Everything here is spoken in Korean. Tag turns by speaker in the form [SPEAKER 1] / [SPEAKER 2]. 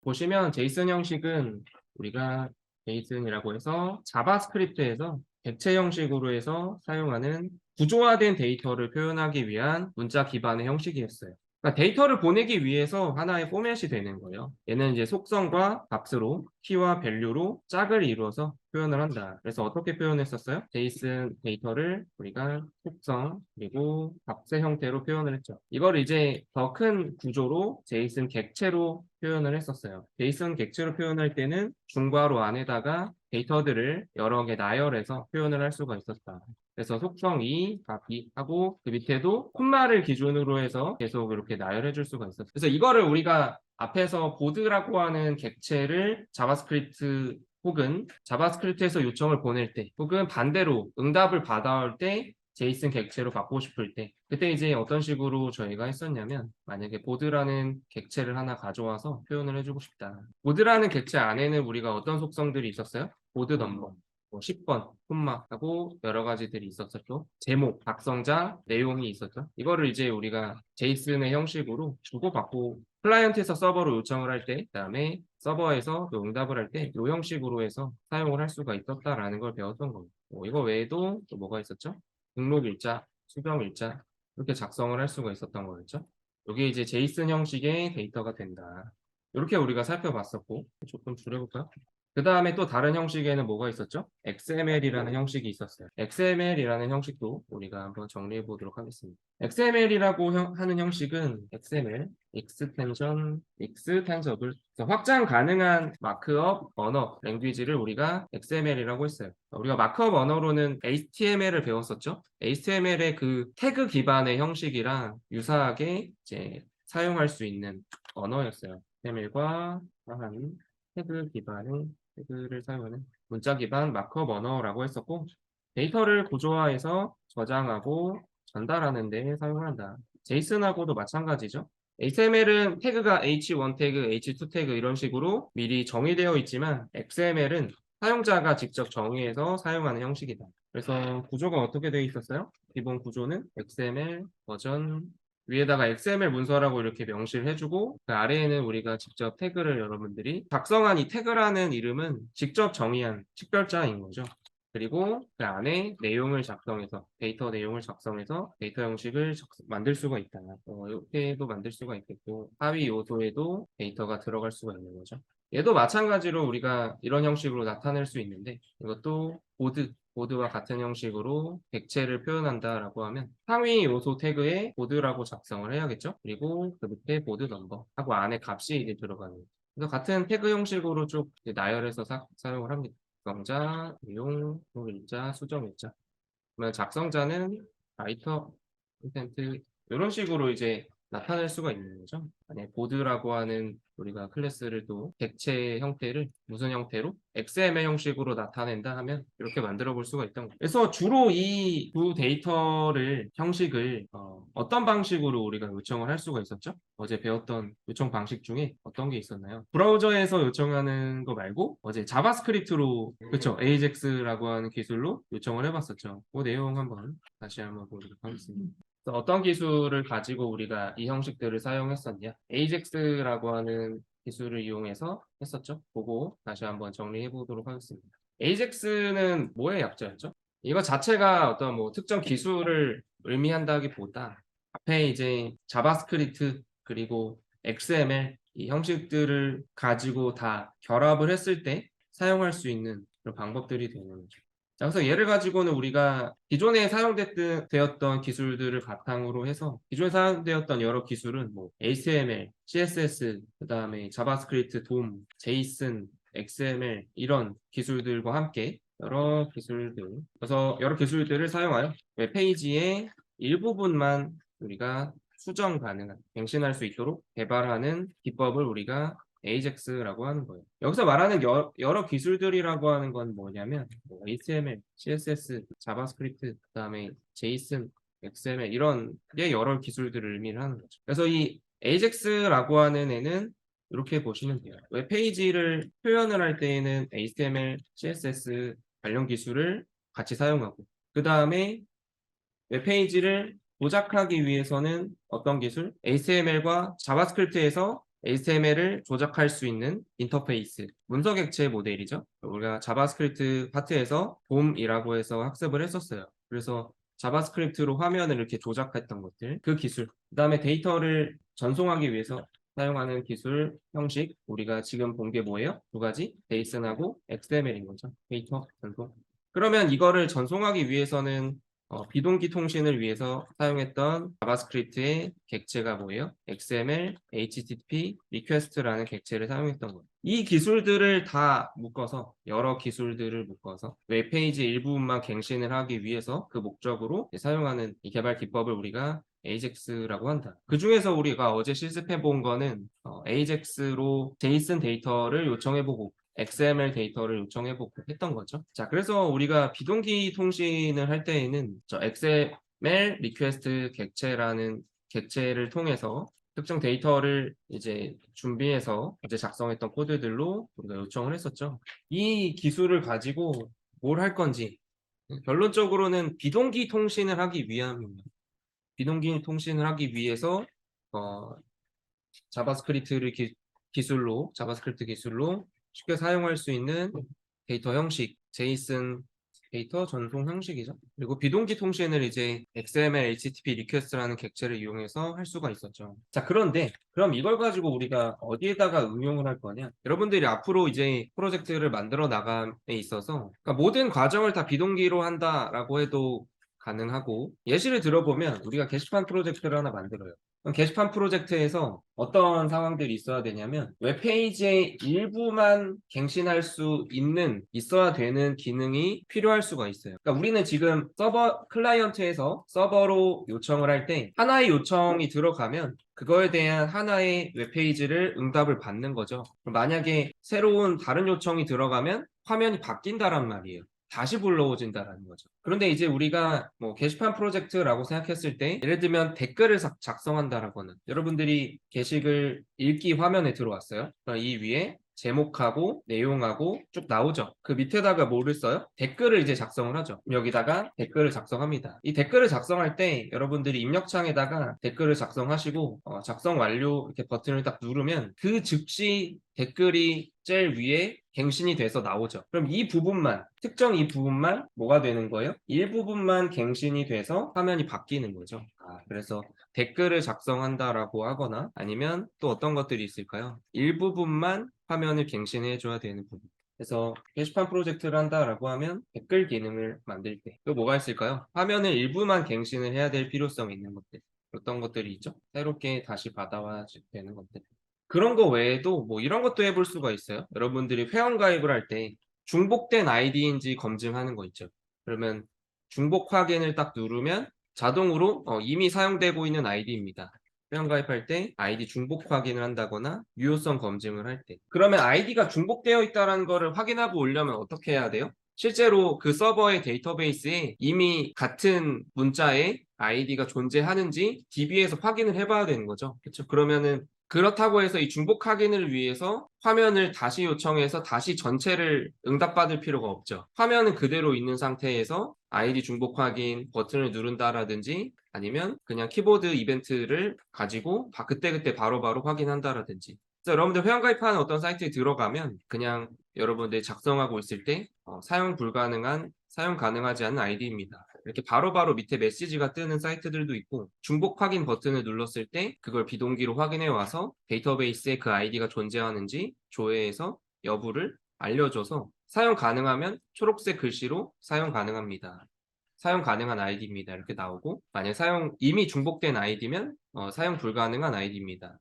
[SPEAKER 1] 보시면 제이슨 형식은 우리가 제이슨이라고 해서 자바스크립트에서 객체 형식으로 해서 사용하는 구조화된 데이터를 표현하기 위한 문자 기반의 형식이었어요. 그러니까 데이터를 보내기 위해서 하나의 포맷이 되는 거예요. 얘는 이제 속성과 값으로 키와 밸류로 짝을 이루어서 표현을 한다. 그래서 어떻게 표현했었어요? 제이슨 데이터를 우리가 속성 그리고 값의 형태로 표현을 했죠. 이걸 이제 더 큰 구조로 제이슨 객체로 표현을 했었어요. 제이슨 객체로 표현할 때는 중괄호 안에다가 데이터들을 여러 개 나열해서 표현을 할 수가 있었다. 그래서 속성 2, 값 2 하고 그 밑에도 콤마를 기준으로 해서 계속 이렇게 나열해 줄 수가 있었어요. 그래서 이거를 우리가 앞에서 보드라고 하는 객체를 자바스크립트 혹은 자바스크립트에서 요청을 보낼 때 혹은 반대로 응답을 받아올 때 제이슨 객체로 바꾸고 싶을 때 그때 이제 어떤 식으로 저희가 했었냐면 만약에 보드라는 객체를 하나 가져와서 표현을 해주고 싶다. 보드라는 객체 안에는 우리가 어떤 속성들이 있었어요? 보드 넘버, 뭐 10번, 콤마 하고 여러 가지들이 있었었죠. 제목, 작성자, 내용이 있었죠. 이거를 이제 우리가 제이슨의 형식으로 주고받고 클라이언트에서 서버로 요청을 할 때, 그다음에 서버에서 또 응답을 할 때 이 형식으로 해서 사용을 할 수가 있었다라는 걸 배웠던 겁니다. 이거 외에도 또 뭐가 있었죠? 등록 일자, 수정 일자 이렇게 작성을 할 수가 있었던 거였죠. 이게 이제 제이슨 형식의 데이터가 된다. 이렇게 우리가 살펴봤었고 조금 줄여볼까요? 그 다음에 또 다른 형식에는 뭐가 있었죠? XML이라는 형식이 있었어요. XML이라는 형식도 우리가 한번 정리해 보도록 하겠습니다. XML이라고 하는 형식은 XML, Extension, Extensible, 확장 가능한 마크업 언어, 랭귀지를 우리가 XML이라고 했어요. 우리가 마크업 언어로는 HTML을 배웠었죠. HTML의 그 태그 기반의 형식이랑 유사하게 이제 사용할 수 있는 언어였어요. XML과 한 태그 기반의 태그를 사용하는 문자 기반 마크업 언어라고 했었고 데이터를 구조화해서 저장하고 전달하는 데 사용을 한다. 제이슨하고도 마찬가지죠. XML은 태그가 H1 태그, H2 태그 이런 식으로 미리 정의되어 있지만 XML은 사용자가 직접 정의해서 사용하는 형식이다. 그래서 구조가 어떻게 되어 있었어요? 기본 구조는 XML 버전 위에다가 XML 문서라고 이렇게 명시를 해주고 그 아래에는 우리가 직접 태그를 여러분들이 작성한 이 태그라는 이름은 직접 정의한 식별자인 거죠. 그리고 그 안에 내용을 작성해서 데이터 내용을 작성해서 데이터 형식을 만들 수가 있다. 이렇게도 만들 수가 있겠고 하위 요소에도 데이터가 들어갈 수가 있는 거죠. 얘도 마찬가지로 우리가 이런 형식으로 나타낼 수 있는데 이것도 보드와 같은 형식으로 객체를 표현한다라고 하면 상위 요소 태그에 보드라고 작성을 해야겠죠. 그리고 그 밑에 보드 넘버 하고 안에 값이 이제 들어가는 거죠. 그래서 같은 태그 형식으로 쭉 나열해서 사용을 합니다. 작성자, 내용, 일자, 수정 일자. 그러면 작성자는 라이터, 콘텐트 이런 식으로 이제 나타낼 수가 있는 거죠. 만약에 보드라고 하는 우리가 클래스를 또 객체 형태를 무슨 형태로 XML 형식으로 나타낸다 하면 이렇게 만들어 볼 수가 있던 거예요. 그래서 주로 이 두 데이터를 형식을 어떤 방식으로 우리가 요청을 할 수가 있었죠? 어제 배웠던 요청 방식 중에 어떤 게 있었나요? 브라우저에서 요청하는 거 말고 어제 자바스크립트로 그쵸? AJAX라고 하는 기술로 요청을 해봤었죠. 그 내용 한번 다시 한번 보도록 하겠습니다. 그래서 어떤 기술을 가지고 우리가 이 형식들을 사용했었냐? AJAX라고 하는 기술을 이용해서 했었죠. 그거 다시 한번 정리해 보도록 하겠습니다. AJAX는 뭐의 약자였죠? 이거 자체가 어떤 뭐 특정 기술을 의미한다기보다 앞에 이제 자바스크립트 그리고 XML 이 형식들을 가지고 다 결합을 했을 때 사용할 수 있는 그런 방법들이 되는 거죠. 자, 그래서 얘를 가지고는 우리가 기존에 사용되었던 기술들을 바탕으로 해서 기존에 사용되었던 여러 기술은 뭐 HTML, CSS, 그다음에 자바스크립트, DOM, JSON, XML 이런 기술들과 함께 여러 기술들을 사용하여 웹페이지의 일부분만 우리가 수정 가능한, 갱신할 수 있도록 개발하는 기법을 우리가 AJAX라고 하는 거예요. 여기서 말하는 여러 기술들이라고 하는 건 뭐냐면 뭐 HTML, CSS, 자바스크립트, 그다음에 JSON, XML 이런 게 여러 기술들을 의미를 하는 거죠. 그래서 이 AJAX라고 하는 애는 이렇게 보시면 돼요. 웹페이지를 표현을 할 때에는 HTML, CSS 관련 기술을 같이 사용하고 그 다음에 웹페이지를 조작하기 위해서는 어떤 기술? HTML과 자바스크립트에서 HTML을 조작할 수 있는 인터페이스, 문서 객체 모델이죠. 우리가 자바스크립트 파트에서 봄이라고 해서 학습을 했었어요. 그래서 자바스크립트로 화면을 이렇게 조작했던 것들, 그 기술, 그 다음에 데이터를 전송하기 위해서 사용하는 기술 형식, 우리가 지금 본 게 뭐예요? 두 가지, JSON하고 XML인 거죠. 데이터 전송. 그러면 이거를 전송하기 위해서는 비동기 통신을 위해서 사용했던 자바스크립트의 객체가 뭐예요? XML, HTTP, 리퀘스트라는 객체를 사용했던 거예요. 이 기술들을 다 묶어서, 여러 기술들을 묶어서 웹페이지 일부분만 갱신을 하기 위해서 그 목적으로 사용하는 이 개발 기법을 우리가 AJAX라고 한다. 그 중에서 우리가 어제 실습해 본 거는 AJAX로 JSON 데이터를 요청해보고 XML 데이터를 요청해보고 했던 거죠. 자, 그래서 우리가 비동기 통신을 할 때에는 저 XML 리퀘스트 객체라는 객체를 통해서 특정 데이터를 이제 준비해서 어제 작성했던 코드들로 우리가 요청을 했었죠. 이 기술을 가지고 뭘 할 건지 결론적으로는 비동기 통신을 하기 위함입니다. 비동기 통신을 하기 위해서 자바스크립트 기술로 쉽게 사용할 수 있는 데이터 형식, JSON 데이터 전송 형식이죠. 그리고 비동기 통신을 이제 XML, HTTP 리퀘스트라는 객체를 이용해서 할 수가 있었죠. 자, 그런데 그럼 이걸 가지고 우리가 어디에다가 응용을 할 거냐? 여러분들이 앞으로 이제 프로젝트를 만들어 나감에 있어서 그러니까 모든 과정을 다 비동기로 한다라고 해도 가능하고, 예시를 들어보면 우리가 게시판 프로젝트를 하나 만들어요. 그럼 게시판 프로젝트에서 어떤 상황들이 있어야 되냐면 웹페이지의 일부만 갱신할 수 있어야 되는 기능이 필요할 수가 있어요. 그러니까 우리는 지금 서버 클라이언트에서 서버로 요청을 할 때 하나의 요청이 들어가면 그거에 대한 하나의 웹페이지를 응답을 받는 거죠. 만약에 새로운 다른 요청이 들어가면 화면이 바뀐다란 말이에요. 다시 불러오진다라는 거죠. 그런데 이제 우리가 뭐 게시판 프로젝트라고 생각했을 때 예를 들면 댓글을 작성한다라거나, 여러분들이 게시글 읽기 화면에 들어왔어요. 이 위에 제목하고 내용하고 쭉 나오죠. 그 밑에다가 뭐를 써요? 댓글을 이제 작성을 하죠. 여기다가 댓글을 작성합니다. 이 댓글을 작성할 때 여러분들이 입력창에다가 댓글을 작성하시고 작성 완료 이렇게 버튼을 딱 누르면 그 즉시 댓글이 제일 위에 갱신이 돼서 나오죠. 그럼 특정 이 부분만 뭐가 되는 거예요? 일부분만 갱신이 돼서 화면이 바뀌는 거죠. 그래서 댓글을 작성한다라고 하거나 아니면 또 어떤 것들이 있을까요? 일부분만 화면을 갱신해 줘야 되는 부분. 그래서 게시판 프로젝트를 한다라고 하면 댓글 기능을 만들 때 또 뭐가 있을까요? 화면을 일부만 갱신을 해야 될 필요성이 있는 것들. 어떤 것들이 있죠? 새롭게 다시 받아와야 되는 것들. 그런 거 외에도 뭐 이런 것도 해볼 수가 있어요. 여러분들이 회원가입을 할 때 중복된 아이디인지 검증하는 거 있죠. 그러면 중복 확인을 딱 누르면 자동으로 이미 사용되고 있는 아이디입니다. 회원가입할 때 아이디 중복 확인을 한다거나 유효성 검증을 할 때. 그러면 아이디가 중복되어 있다는 거를 확인하고 오려면 어떻게 해야 돼요? 실제로 그 서버의 데이터베이스에 이미 같은 문자의 아이디가 존재하는지 DB에서 확인을 해봐야 되는 거죠. 그렇죠? 그러면은 그렇다고 해서 이 중복 확인을 위해서 화면을 다시 요청해서 다시 전체를 응답받을 필요가 없죠. 화면은 그대로 있는 상태에서 아이디 중복 확인 버튼을 누른다라든지 아니면 그냥 키보드 이벤트를 가지고 그때그때 바로바로 확인한다라든지. 그래서 여러분들 회원가입하는 어떤 사이트에 들어가면 그냥 여러분들 작성하고 있을 때 사용 가능하지 않은 아이디입니다. 이렇게 바로바로 밑에 메시지가 뜨는 사이트들도 있고, 중복 확인 버튼을 눌렀을 때 그걸 비동기로 확인해 와서 데이터베이스에 그 아이디가 존재하는지 조회해서 여부를 알려줘서 사용 가능하면 초록색 글씨로 사용 가능합니다. 사용 가능한 아이디입니다. 이렇게 나오고, 만약 이미 중복된 아이디면 사용 불가능한 아이디입니다.